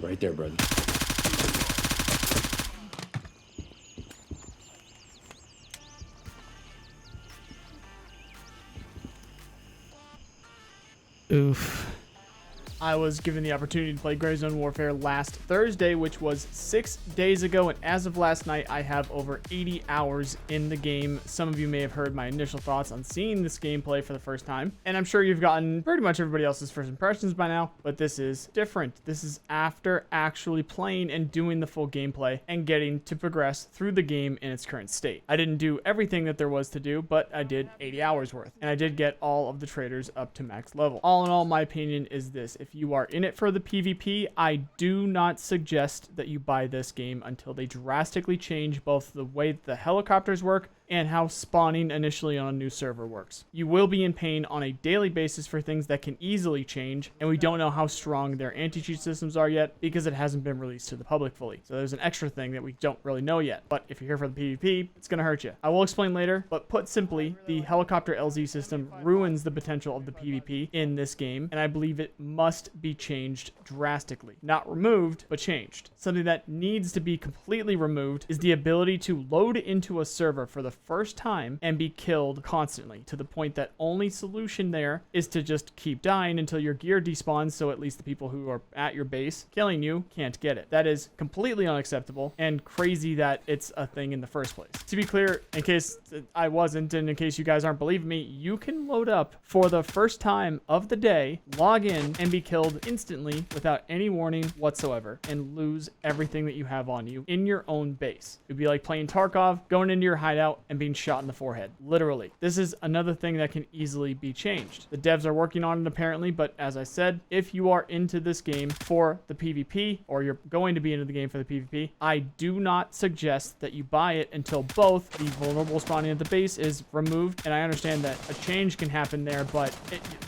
Right there, brother. Oof. I was given the opportunity to play Gray Zone Warfare last Thursday, which was 6 days ago, and as of last night, I have over 80 hours in the game. Some of you may have heard my initial thoughts on seeing this gameplay for the first time, and I'm sure you've gotten pretty much everybody else's first impressions by now, but this is different. This is after actually playing and doing the full gameplay and getting to progress through the game in its current state. I didn't do everything that there was to do, but I did 80 hours worth, and I did get all of the traders up to max level. All in all, my opinion is this: if you are in it for the PvP, I do not suggest that you buy this game until they drastically change both the way the helicopters work and how spawning initially on a new server works. You will be in pain on a daily basis for things that can easily change, and we don't know how strong their anti-cheat systems are yet because it hasn't been released to the public fully. So there's an extra thing that we don't really know yet. But if you're here for the PvP, it's going to hurt you. I will explain later, but put simply, the helicopter LZ system ruins the potential of the PvP in this game, and I believe it must be changed drastically. Not removed, but changed. Something that needs to be completely removed is the ability to load into a server for the first time and be killed constantly, to the point that only solution there is to just keep dying until your gear despawns, so at least the people who are at your base killing you can't get it. That is completely unacceptable and crazy that it's a thing in the first place. To be clear, in case I wasn't, and in case you guys aren't believing me, you can load up for the first time of the day, log in, and be killed instantly without any warning whatsoever, and lose everything that you have on you in your own base. It'd be like playing Tarkov, going into your hideout, and being shot in the forehead. Literally. This is another thing that can easily be changed. The devs are working on it apparently, but as I said, if you are into this game for the PvP, or you're going to be into the game for the PvP, I do not suggest that you buy it until both the vulnerable spawning at the base is removed, and I understand that a change can happen there, but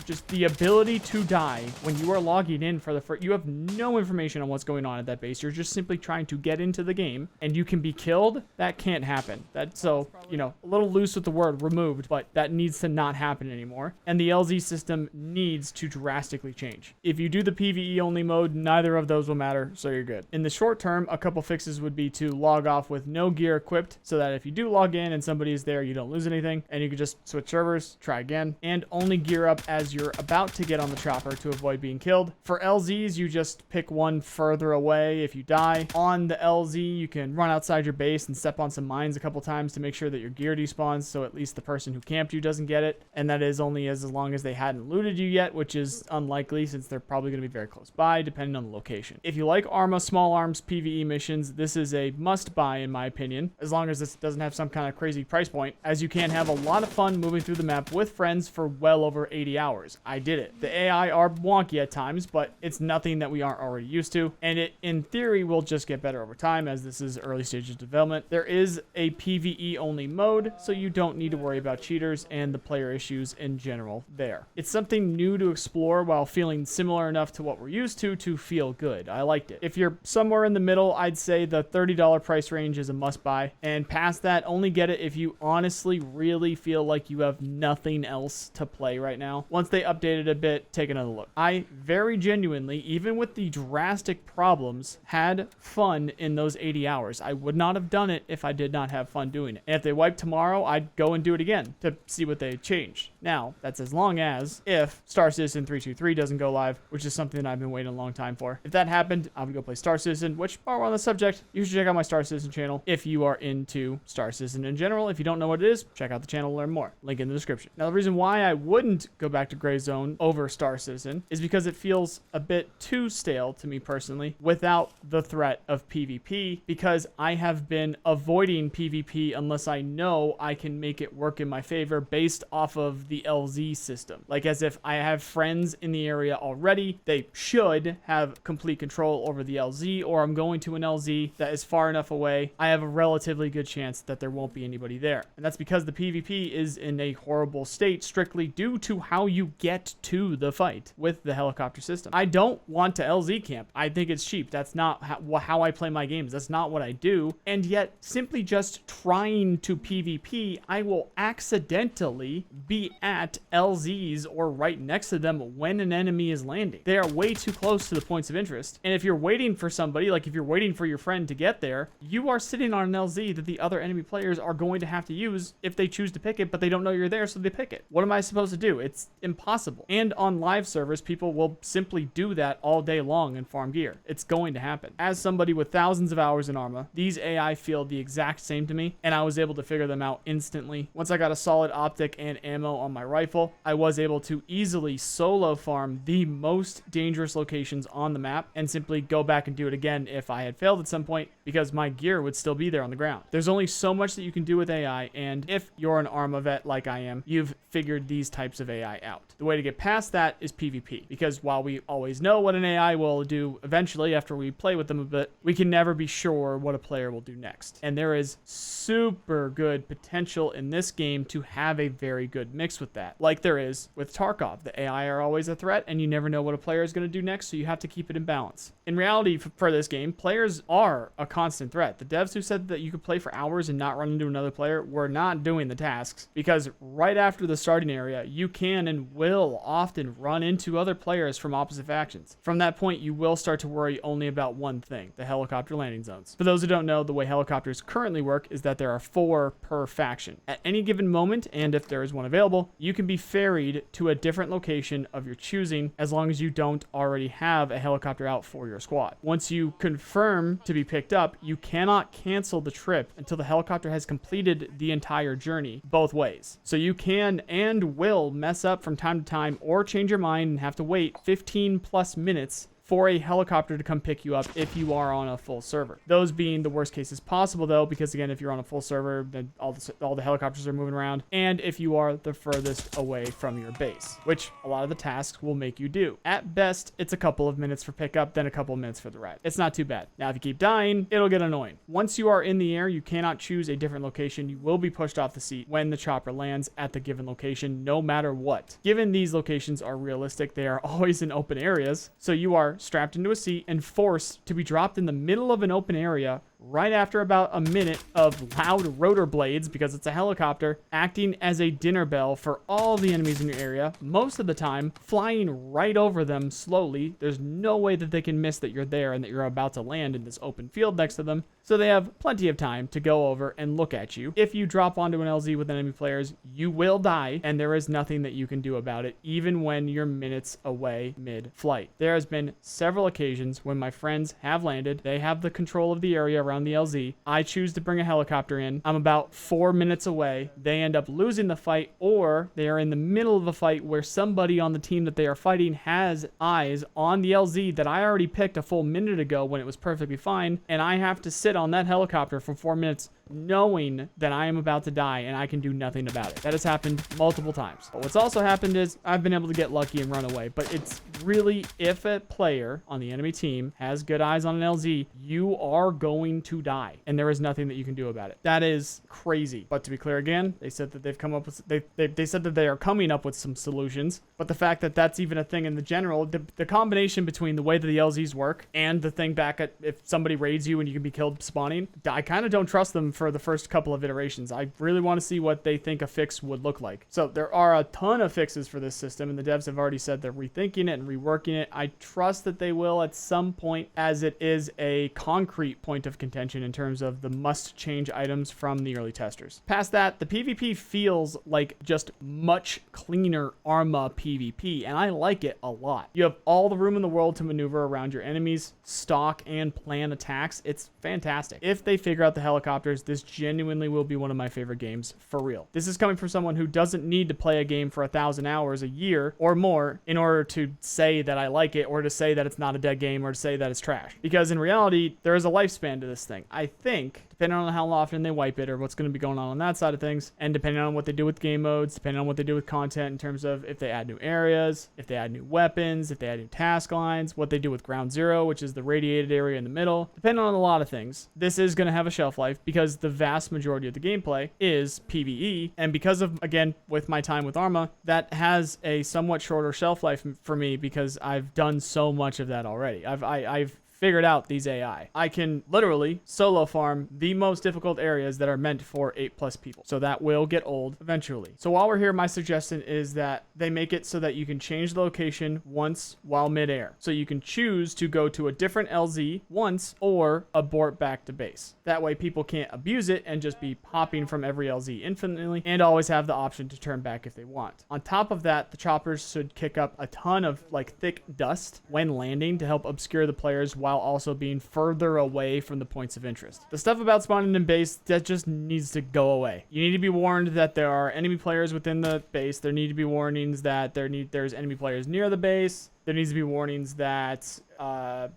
just the ability to die when you are logging in for the first, you have no information on what's going on at that base. You're just simply trying to get into the game, and you can be killed. That can't happen. So, you know, a little loose with the word removed, but that needs to not happen anymore. And the LZ system needs to drastically change. If you do the PvE only mode, neither of those will matter, so you're good. In the short term, a couple fixes would be to log off with no gear equipped, so that if you do log in and somebody is there, you don't lose anything, and you can just switch servers, try again, and only gear up as you're about to get on the chopper to avoid being killed. For LZs, you just pick one further away if you die. On the LZ, you can run outside your base and step on some mines a couple times to make sure that your gear despawns, so at least the person who camped you doesn't get it, and that is only as long as they hadn't looted you yet, which is unlikely since they're probably going to be very close by depending on the location. If you like Arma small arms PvE missions, this is a must buy in my opinion, as long as this doesn't have some kind of crazy price point, as you can have a lot of fun moving through the map with friends for well over 80 hours. I did it. The AI are wonky at times, but it's nothing that we aren't already used to, and it in theory will just get better over time as this is early stages of development. There is a PvE only mode, so you don't need to worry about cheaters and the player issues in general there. It's something new to explore while feeling similar enough to what we're used to feel good. I liked it. If you're somewhere in the middle, I'd say the $30 price range is a must buy, and past that, only get it if you honestly really feel like you have nothing else to play right now. Once they update it a bit, take another look. I very genuinely, even with the drastic problems, had fun in those 80 hours. I would not have done it if I did not have fun doing it. And if they wipe tomorrow, I'd go and do it again to see what they changed. Now, that's as long as if Star Citizen 323 doesn't go live, which is something that I've been waiting a long time for. If that happened, I would go play Star Citizen, which, while we're on the subject, you should check out my Star Citizen channel if you are into Star Citizen in general. If you don't know what it is, check out the channel to learn more. Link in the description. Now, the reason why I wouldn't go back to Gray Zone over Star Citizen is because it feels a bit too stale to me personally without the threat of PvP, because I have been avoiding PvP unless I know I can make it work in my favor based off of the LZ system. Like as if I have friends in the area already, they should have complete control over the LZ, or I'm going to an LZ that is far enough away, I have a relatively good chance that there won't be anybody there. And that's because the PvP is in a horrible state strictly due to how you get to the fight with the helicopter system. I don't want to LZ camp. I think it's cheap. That's not how I play my games. That's not what I do. And yet, simply just trying to PvP, I will accidentally be at LZs or right next to them when an enemy is landing. They are way too close to the points of interest. And if you're waiting for somebody, like if you're waiting for your friend to get there, you are sitting on an LZ that the other enemy players are going to have to use if they choose to pick it, but they don't know you're there, so they pick it. What am I supposed to do? It's impossible. And on live servers, people will simply do that all day long and farm gear. It's going to happen. As somebody with thousands of hours in Arma, these AI feel the exact same to me, and I was able to figure them out instantly. Once I got a solid optic and ammo on my rifle, I was able to easily solo farm the most dangerous locations on the map and simply go back and do it again if I had failed at some point, because my gear would still be there on the ground. There's only so much that you can do with AI, and if you're an Arma vet like I am, you've figured these types of AI out. The way to get past that is PvP, because while we always know what an AI will do eventually after we play with them a bit, we can never be sure what a player will do next. And there is super good potential in this game to have a very good mix with that, like there is with Tarkov. The AI are always a threat, and you never know what a player is going to do next, so you have to keep it in balance. In reality, for this game, players are a constant threat. The devs who said that you could play for hours and not run into another player were not doing the tasks, because right after the starting area, you can and will often run into other players from opposite factions. From that point, you will start to worry only about one thing: the helicopter landing zones. For those who don't know, the way helicopters currently work is that there are 4 per faction. At any given moment, and if there is one available, you can be ferried to a different location of your choosing, as long as you don't already have a helicopter out for your squad. Once you confirm to be picked up, you cannot cancel the trip until the helicopter has completed the entire journey both ways. So you can and will mess up from time to time or change your mind and have to wait 15 plus minutes for a helicopter to come pick you up if you are on a full server. Those being the worst cases possible, though, because again, if you're on a full server, then all the helicopters are moving around, and if you are the furthest away from your base, which a lot of the tasks will make you do. At best, it's a couple of minutes for pickup, then a couple of minutes for the ride. It's not too bad. Now, if you keep dying, it'll get annoying. Once you are in the air, you cannot choose a different location. You will be pushed off the seat when the chopper lands at the given location, no matter what. Given these locations are realistic, they are always in open areas, so you are strapped into a seat and forced to be dropped in the middle of an open area right after about a minute of loud rotor blades, because it's a helicopter, acting as a dinner bell for all the enemies in your area, most of the time flying right over them slowly. There's no way that they can miss that you're there and that you're about to land in this open field next to them, so they have plenty of time to go over and look at you. If you drop onto an LZ with enemy players, you will die, and there is nothing that you can do about it, even when you're minutes away mid-flight. There has been several occasions when my friends have landed, they have the control of the area around the LZ. I choose to bring a helicopter in. I'm about 4 minutes away. They end up losing the fight, or they are in the middle of a fight where somebody on the team that they are fighting has eyes on the LZ that I already picked a full minute ago when it was perfectly fine, and I have to sit on that helicopter for 4 minutes knowing that I am about to die and I can do nothing about it. That has happened multiple times. But what's also happened is I've been able to get lucky and run away, but it's really, if a player on the enemy team has good eyes on an LZ, you are going to die, and there is nothing that you can do about it. That is crazy. But to be clear again, they said that they've come up with, they said that they are coming up with some solutions, but the fact that that's even a thing in the general, the combination between the way that the LZs work and the thing back at if somebody raids you and you can be killed spawning, I kind of don't trust them for the first couple of iterations. I really want to see what they think a fix would look like. So there are a ton of fixes for this system, and the devs have already said they're rethinking it and reworking it. I trust that they will at some point, as it is a concrete point of contention in terms of the must change items from the early testers. Past that, the PvP feels like just much cleaner Arma PvP, and I like it a lot. You have all the room in the world to maneuver around your enemies, stalk, and plan attacks. It's fantastic. If they figure out the helicopters, this genuinely will be one of my favorite games for real. This is coming from someone who doesn't need to play a game for 1,000 hours a year or more in order to say that I like it, or to say that it's not a dead game, or to say that it's trash. Because in reality, there is a lifespan to this thing. I think, depending on how often they wipe it or what's going to be going on that side of things, and depending on what they do with game modes, depending on what they do with content in terms of if they add new areas, if they add new weapons, if they add new task lines, what they do with Ground Zero, which is the radiated area in the middle, depending on a lot of things, this is going to have a shelf life, because the vast majority of the gameplay is PvE, and because of, again, with my time with Arma, that has a somewhat shorter shelf life for me, because I've done so much of that already. I've figured out these AI. I can literally solo farm the most difficult areas that are meant for 8+ people. So that will get old eventually. So while we're here, my suggestion is that they make it so that you can change the location once while midair. So you can choose to go to a different LZ once or abort back to base. That way people can't abuse it and just be popping from every LZ infinitely, and always have the option to turn back if they want. On top of that, the choppers should kick up a ton of like thick dust when landing to help obscure the players while also being further away from the points of interest. The stuff about spawning in base, that just needs to go away. You need to be warned that there are enemy players within the base. There need to be warnings that there's enemy players near the base. There needs to be warnings that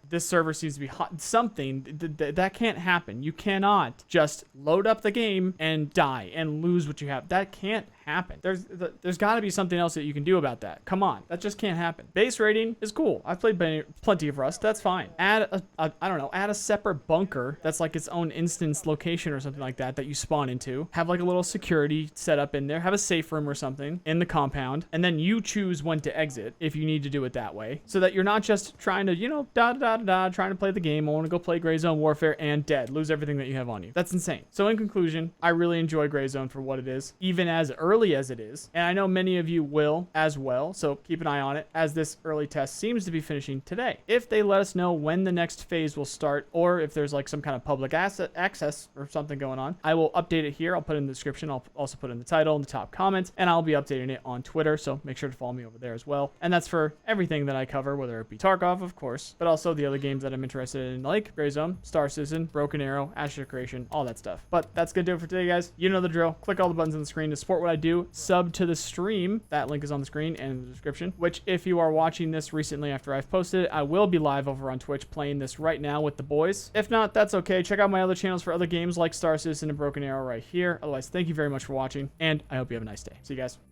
this server seems to be hot. Something that can't happen. You cannot just load up the game and die and lose what you have. That can't happen. There's got to be something else that you can do about that. Come on, that just can't happen. Base raiding is cool. I've played plenty of Rust. That's fine. Add add a separate bunker that's like its own instance location or something like that you spawn into. Have like a little security set up in there. Have a safe room or something in the compound, and then you choose when to exit if you need to do it that way, so that you're not just trying to trying to play the game. I want to go play Gray Zone Warfare and dead, lose everything that you have on you. That's insane. So in conclusion, I really enjoy Gray Zone for what it is, even as early as it is, and I know many of you will as well, so keep an eye on it, as this early test seems to be finishing today. If they let us know when the next phase will start, or if there's like some kind of public access or something going on, I will update it here. I'll put it in the description. I'll also put it in the title and the top comments, and I'll be updating it on Twitter, so make sure to follow me over there as well. And that's for everything that I cover, whether it be Tarkov, of course, but also the other games that I'm interested in, like Gray Zone, Star Citizen, Broken Arrow, Ashes Creation, all that stuff. But that's gonna do it for today, guys. You know the drill. Click all the buttons on the screen to support what I do. Sub to the stream. That link is on the screen and in the description, which if you are watching this recently after I've posted it, I will be live over on Twitch playing this right now with the boys. If not, that's okay. Check out my other channels for other games like Star Citizen and Broken Arrow right here. Otherwise, thank you very much for watching, and I hope you have a nice day. See you guys.